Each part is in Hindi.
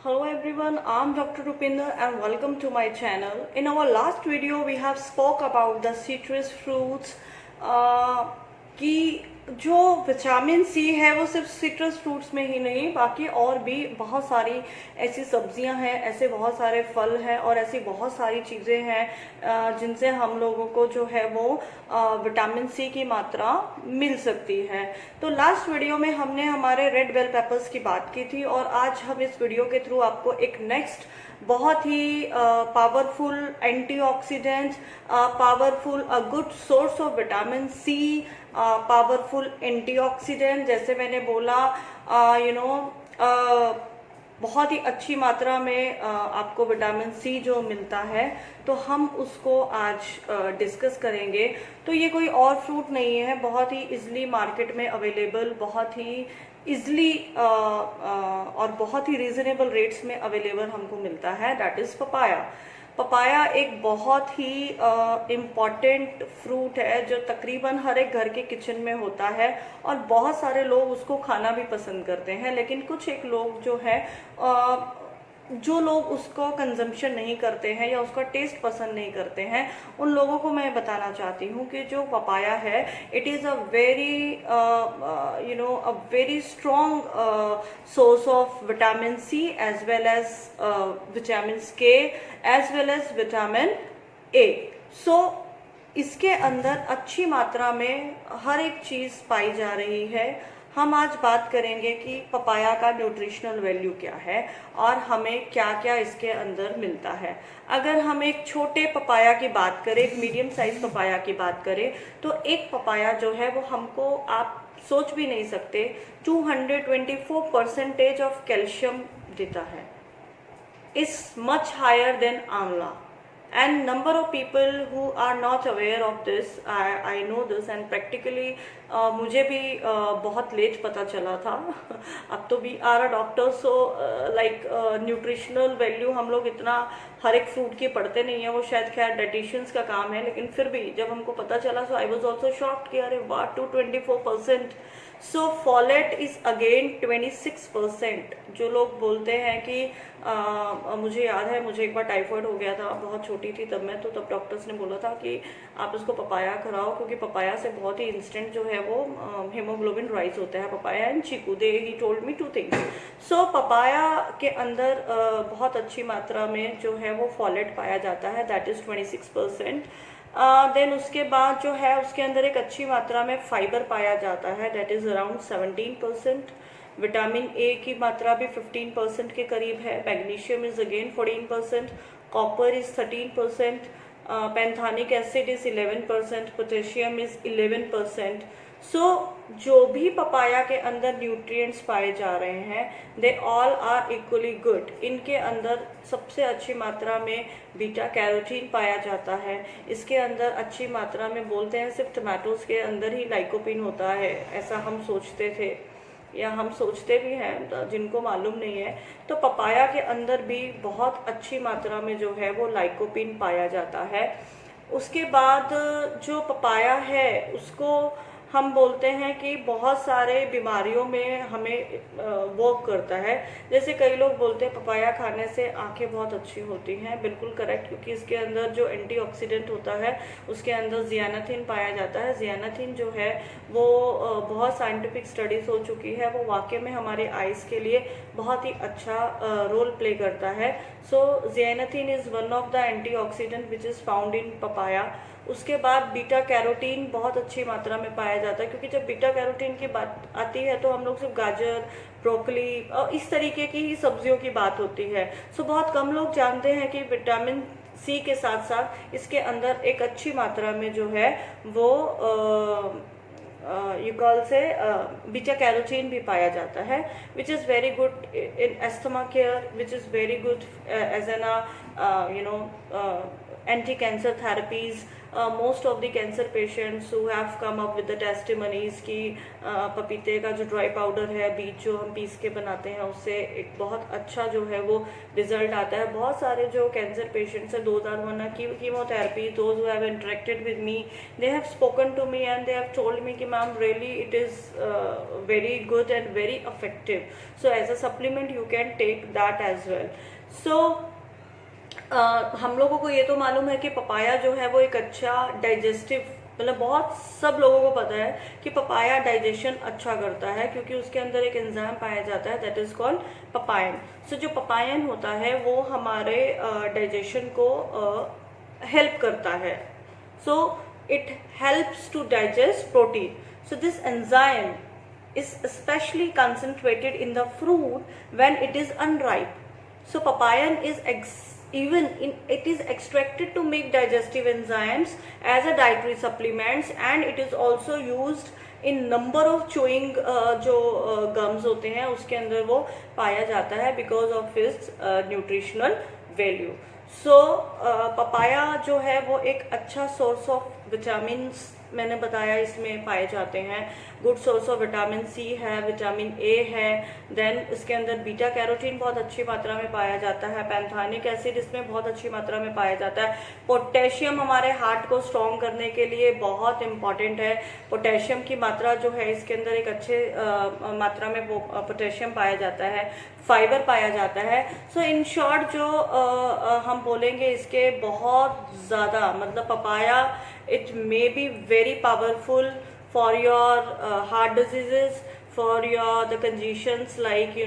Hello everyone, I'm Dr. Rupinder and welcome to my channel. In our last video we have spoke about the citrus fruits कि जो विटामिन सी है वो सिर्फ सिट्रस फ्रूट्स में ही नहीं, बाकी और भी बहुत सारी ऐसी सब्जियां हैं, ऐसे बहुत सारे फल हैं और ऐसी बहुत सारी चीज़ें हैं जिनसे हम लोगों को जो है वो विटामिन सी की मात्रा मिल सकती है। तो लास्ट वीडियो में हमने हमारे रेड बेल पेपर्स की बात की थी और आज हम इस वीडियो के थ्रू आपको एक नेक्स्ट बहुत ही powerful antioxidant, powerful a good source of vitamin C, powerful antioxidant, जैसे मैंने बोला बहुत ही अच्छी मात्रा में आपको विटामिन सी जो मिलता है, तो हम उसको आज डिस्कस करेंगे। तो ये कोई और फ्रूट नहीं है, बहुत ही इजीली मार्केट में अवेलेबल, बहुत ही इजली और बहुत ही रीजनेबल रेट्स में अवेलेबल हमको मिलता है, दैट इज पपाया। पपाया एक बहुत ही इम्पॉर्टेंट फ्रूट है जो तकरीबन हर एक घर के किचन में होता है और बहुत सारे लोग उसको खाना भी पसंद करते हैं, लेकिन कुछ एक लोग जो है जो लोग उसको कंजम्पशन नहीं करते हैं या उसका टेस्ट पसंद नहीं करते हैं, उन लोगों को मैं बताना चाहती हूँ कि जो पपाया है it is a very uh very strong source of vitamin C as well as vitamin K as well as vitamin A. So इसके अंदर अच्छी मात्रा में हर एक चीज़ पाई जा रही है। हम आज बात करेंगे कि पपाया का न्यूट्रिशनल वैल्यू क्या है और हमें क्या क्या इसके अंदर मिलता है। अगर हम एक छोटे पपाया की बात करें, एक मीडियम साइज पपाया की बात करें, तो एक पपाया जो है वो हमको, आप सोच भी नहीं सकते, 224% ऑफ कैल्शियम देता है, इज मच हायर देन आंवला। And number of people who are not aware of this, I know this and practically मुझे भी बहुत लेट पता चला था। अब तो we are a doctor, so like nutritional value हम लोग इतना हर एक फ्रूट की पढ़ते नहीं है, वो शायद खैर डाइटिशियंस का काम है, लेकिन फिर भी जब हमको पता चला सो आई वॉज ऑल्सो शॉक्ड कि अरे वाह 224%। सो फॉलेट इज अगेन 26%। जो लोग बोलते हैं कि मुझे याद है मुझे एक बार टाइफाइड हो गया था, बहुत छोटी थी तब मैं, तो तब डॉक्टर्स ने बोला था कि आप इसको पपाया खाओ, क्योंकि पपाया से बहुत ही इंस्टेंट जो है वो हेमोग्लोबिन राइज होता है। Papaya and chikoo, they he told me 2 things. So papaya के अंदर बहुत अच्छी मात्रा में जो है वो फॉलेट पाया जाता है, दैट इज 26%। देन उसके बाद जो है उसके अंदर एक अच्छी मात्रा में फाइबर पाया जाता है, that is around 17%। Vitamin A की मात्रा भी 15% के करीब है। Magnesium is again 14%, copper is 13%, pantothenic acid is 11%, potassium is 11%। So जो भी पपाया के अंदर न्यूट्रिएंट्स पाए जा रहे हैं, they all are equally good. इनके अंदर सबसे अच्छी मात्रा में बीटा कैरोटीन पाया जाता है। इसके अंदर अच्छी मात्रा में, बोलते हैं सिर्फ टमाटोज के अंदर ही लाइकोपिन होता है, ऐसा हम सोचते थे या हम सोचते भी हैं, जिनको मालूम नहीं है। तो पपाया के अंदर भी बहुत अच्छी मात्रा में जो है वो लाइकोपिन पाया जाता है। उसके बाद जो पपाया है उसको हम बोलते हैं कि बहुत सारे बीमारियों में हमें वर्क करता है। जैसे कई लोग बोलते हैं पपाया खाने से आंखें बहुत अच्छी होती हैं, बिल्कुल करेक्ट, क्योंकि इसके अंदर जो एंटीऑक्सीडेंट होता है उसके अंदर ज़ियानाथिन पाया जाता है। ज़ियानाथिन जो है वो बहुत साइंटिफिक स्टडीज हो चुकी है, वो वाकई में हमारे आइज़ के लिए बहुत ही अच्छा रोल प्ले करता है। So zeaxanthin is one of the antioxidant which is found in papaya. उसके बाद बीटा कैरोटीन बहुत अच्छी मात्रा में पाया जाता है, क्योंकि जब बीटा कैरोटीन की बात आती है तो हम लोग सिर्फ गाजर, ब्रोकली और इस तरीके की ही सब्जियों की बात होती है। सो बहुत कम लोग जानते हैं कि विटामिन सी के साथ साथ इसके अंदर एक अच्छी मात्रा में जो है वो यूकॉल से बीटा कैरोटीन भी पाया जाता है, which is very good in asthma care, which is very good as an anti-cancer therapies. Most of the cancer patients who have come up with the testimonies कि पपीते का जो ड्राई पाउडर है, बीज जो हम पीस के बनाते हैं, उससे एक बहुत अच्छा जो है वो रिजल्ट आता है. बहुत सारे जो कैंसर पेशेंट्स हैं, those are on a chemotherapy, those who have interacted with me, they have spoken to me and they have told me कि ma'am really it is very good and very effective. So as a supplement you can take that as well. So हम लोगों को ये तो मालूम है कि पपाया जो है वो एक अच्छा डाइजेस्टिव, मतलब बहुत सब लोगों को पता है कि पपाया डाइजेशन अच्छा करता है क्योंकि उसके अंदर एक एंजाइम पाया जाता है दैट इज कॉल्ड पपायन. सो जो पपायन होता है वो हमारे डाइजेशन को हेल्प करता है. So it helps to digest protein. So this enzyme is especially concentrated in the fruit when it is unripe. So papayan is it is extracted to make digestive enzymes as a dietary supplements, and it is also used in number of chewing जो gums होते हैं उसके अंदर वो पाया जाता है because of its nutritional value. So papaya जो है वो एक अच्छा सोर्स ऑफ विटामिन्स मैंने बताया इसमें पाए जाते हैं. Good source of vitamin C है, विटामिन ए है, देन इसके अंदर बीटा कैरोटीन बहुत अच्छी मात्रा में पाया जाता है, पैंथानिक एसिड इसमें बहुत अच्छी मात्रा में पाया जाता है. पोटेशियम हमारे हार्ट को स्ट्रॉन्ग करने के लिए बहुत इंपॉर्टेंट है. पोटेशियम की मात्रा जो है इसके अंदर एक अच्छे मात्रा में पोटेशियम पाया जाता है, फाइबर पाया जाता है. सो इन शॉर्ट जो हम बोलेंगे इसके बहुत ज़्यादा, मतलब papaya it may be very powerful for your heart diseases, for your the conditions like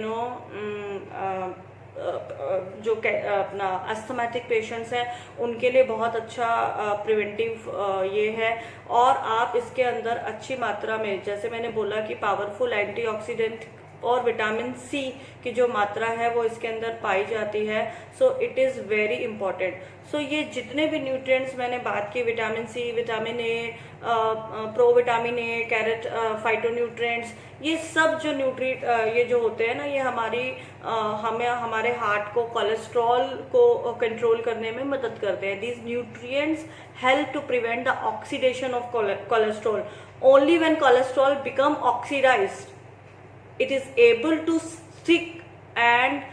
जो अपना अस्थमेटिक पेशेंट्स हैं उनके लिए बहुत अच्छा प्रिवेंटिव ये है. और आप इसके अंदर अच्छी मात्रा में, जैसे मैंने बोला कि पावरफुल एंटीऑक्सीडेंट और विटामिन सी की जो मात्रा है वो इसके अंदर पाई जाती है. So it is very important. So ये जितने भी न्यूट्रिएंट्स मैंने बात की, vitamin C, vitamin A, pro vitamin A, carrot, phytonutrients, ये सब जो ये जो होते हैं ना, ये हमारे हार्ट को, कोलेस्ट्रॉल को कंट्रोल करने में मदद करते हैं. These nutrients help to prevent the oxidation of cholesterol. Only when cholesterol become oxidised it is able to stick and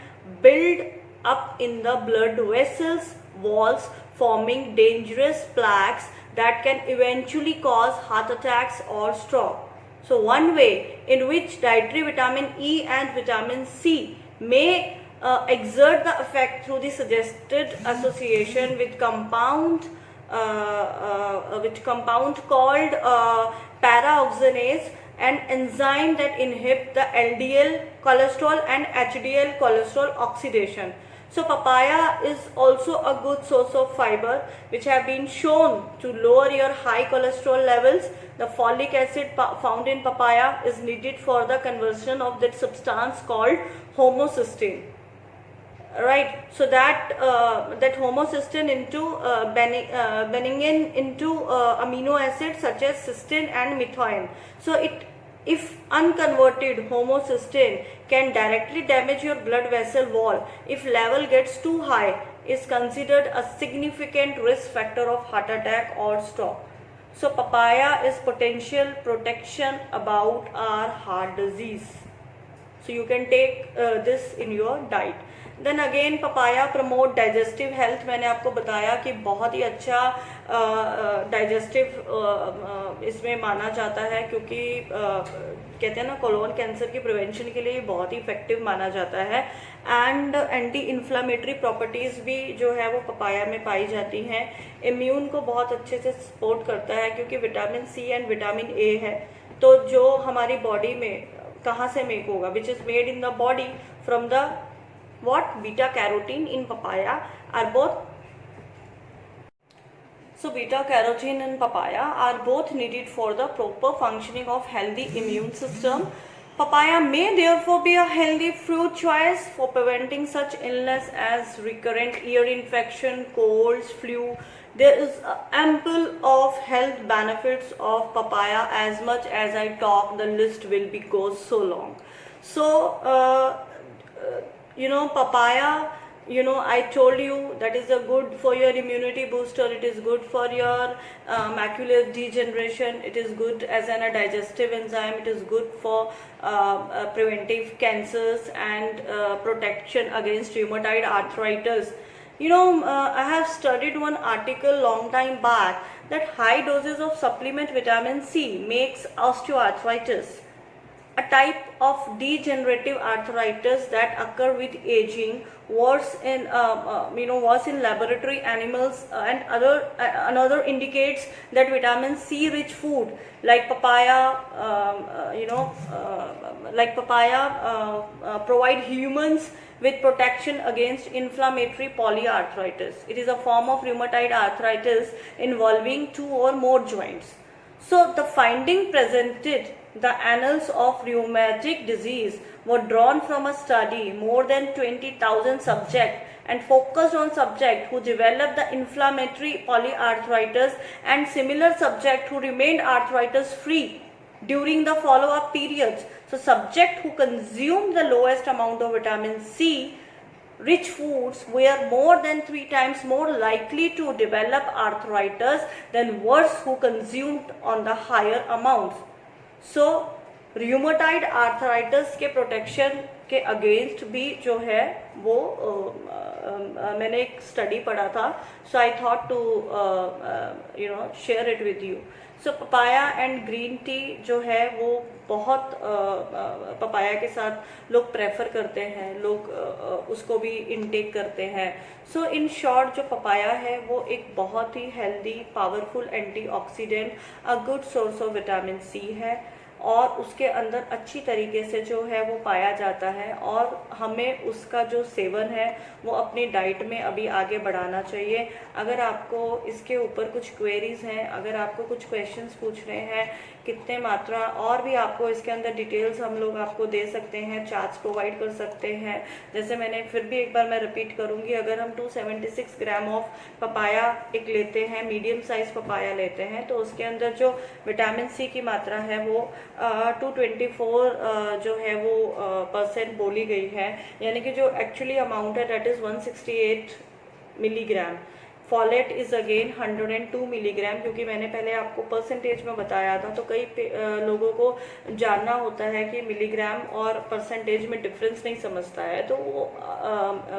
build up in the blood vessels walls, forming dangerous plaques that can eventually cause heart attacks or stroke. So one way in which dietary vitamin E and vitamin C may exert the effect through the suggested association with compound called paraoxidase, an enzyme that inhibit the LDL cholesterol and HDL cholesterol oxidation. So papaya is also a good source of fiber which have been shown to lower your high cholesterol levels. The folic acid found in papaya is needed for the conversion of that substance called homocysteine. Right, so that homocysteine into benignin into amino acids such as cysteine and methionine. So if unconverted, homocysteine can directly damage your blood vessel wall. If level gets too high, is considered a significant risk factor of heart attack or stroke. So papaya is potential protection about our heart disease. So you can take this in your diet. Then again papaya promote digestive health. मैंने आपको बताया कि बहुत ही अच्छा डाइजेस्टिव इसमें माना जाता है क्योंकि कहते हैं ना कोलोन कैंसर की प्रिवेंशन के लिए बहुत ही इफेक्टिव माना जाता है. एंड एंटी इन्फ्लामेटरी प्रॉपर्टीज़ भी जो है वो पपाया में पाई जाती हैं. इम्यून को बहुत अच्छे से सपोर्ट करता है क्योंकि vitamin C and vitamin A है. तो जो हमारी बॉडी में कहाँ से मेक होगा, which is made in the body from the what beta carotene in papaya are both. So beta carotene and papaya are both needed for the proper functioning of healthy immune system. Papaya may therefore be a healthy fruit choice for preventing such illness as recurrent ear infection, colds, flu. There is ample of health benefits of papaya. As much as I talk, the list will be goes so long. So papaya you know, I told you that is a good for your immunity booster, it is good for your macular degeneration, it is good as a digestive enzyme, it is good for preventive cancers and protection against rheumatoid arthritis. You know, I have studied one article long time back that high doses of supplement vitamin C makes osteoarthritis, a type of degenerative arthritis that occur with aging, worse in worse in laboratory animals, and another indicates that vitamin C rich food like papaya, provide humans with protection against inflammatory polyarthritis. It is a form of rheumatoid arthritis involving two or more joints. So the finding presented the annals of rheumatic disease were drawn from a study more than 20,000 subjects and focused on subjects who developed the inflammatory polyarthritis and similar subjects who remained arthritis free during the follow-up periods. So subjects who consumed the lowest amount of vitamin C rich foods were more than 3 times more likely to develop arthritis than those who consumed on the higher amounts. So rheumatoid arthritis के प्रोटेक्शन के अगेंस्ट भी जो है वो मैंने एक स्टडी पढ़ा था. So I thought to share it with you. So papaya and green tea जो है वो बहुत पपाया के साथ लोग प्रेफर करते हैं, लोग उसको भी इनटेक करते हैं. सो इन शॉर्ट जो पपाया है वो एक बहुत ही healthy powerful antioxidant, a good source of vitamin C है और उसके अंदर अच्छी तरीके से जो है वो पाया जाता है और हमें उसका जो सेवन है वो अपनी डाइट में अभी आगे बढ़ाना चाहिए. अगर आपको इसके ऊपर कुछ क्वेरीज हैं, अगर आपको कुछ क्वेश्चंस पूछ रहे हैं, कितने मात्रा और भी आपको इसके अंदर डिटेल्स हम लोग आपको दे सकते हैं, चार्ट्स प्रोवाइड कर सकते हैं. जैसे मैंने फिर भी एक बार मैं रिपीट करूंगी, अगर हम 276 ग्राम ऑफ पपाया एक लेते हैं, मीडियम साइज पपाया लेते हैं, तो उसके अंदर जो विटामिन सी की मात्रा है वो 224 जो है वो % बोली गई है, यानी कि जो एक्चुअली अमाउंट है that is 168 milligram. Folate is again 102 milligram, क्योंकि मैंने पहले आपको परसेंटेज में बताया था, तो कई लोगों को जानना होता है कि मिलीग्राम और परसेंटेज में डिफरेंस नहीं समझता है, तो वो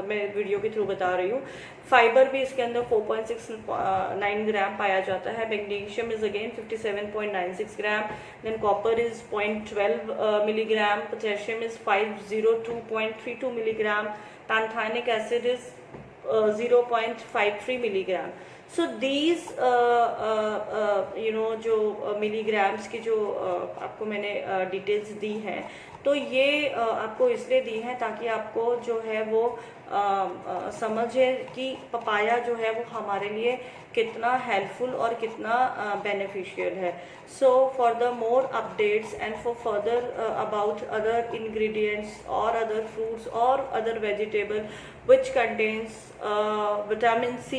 मैं वीडियो के थ्रू बता रही हूँ. फाइबर भी इसके अंदर 4.69 ग्राम पाया जाता है. Magnesium is again 57.96 gram. Then copper is 0.12 milligram. Potassium is 502.32 milligram. Pantothenic acid is 0.53 milligram. So these जो मिलीग्राम्स की जो आपको मैंने डिटेल्स दी हैं, तो ये आपको इसलिए दी हैं ताकि आपको जो है वो समझे कि पपाया जो है वो हमारे लिए कितना हेल्पफुल और कितना बेनिफिशियल है. So for the more updates and for further about other ingredients और अदर फ्रूट्स और other vegetable which contains vitamin C